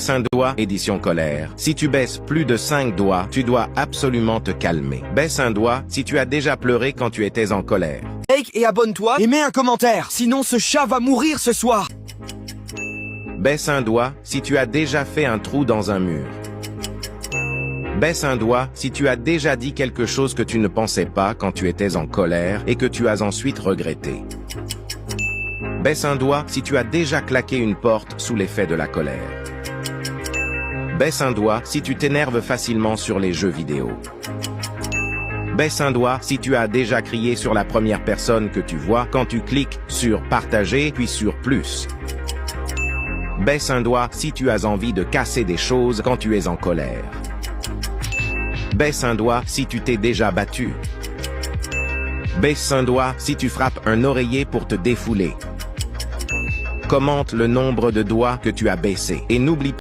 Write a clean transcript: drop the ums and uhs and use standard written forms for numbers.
Baisse un doigt, édition colère. Si tu baisses plus de 5 doigts, tu dois absolument te calmer. Baisse un doigt si tu as déjà pleuré quand tu étais en colère. Like et abonne-toi et mets un commentaire, sinon ce chat va mourir ce soir. Baisse un doigt si tu as déjà fait un trou dans un mur. Baisse un doigt si tu as déjà dit quelque chose que tu ne pensais pas quand tu étais en colère et que tu as ensuite regretté. Baisse un doigt si tu as déjà claqué une porte sous l'effet de la colère. Baisse un doigt si tu t'énerves facilement sur les jeux vidéo. Baisse un doigt si tu as déjà crié sur la première personne que tu vois quand tu cliques sur partager puis sur plus. Baisse un doigt si tu as envie de casser des choses quand tu es en colère. Baisse un doigt si tu t'es déjà battu. Baisse un doigt si tu frappes un oreiller pour te défouler. Commente le nombre de doigts que tu as baissés et n'oublie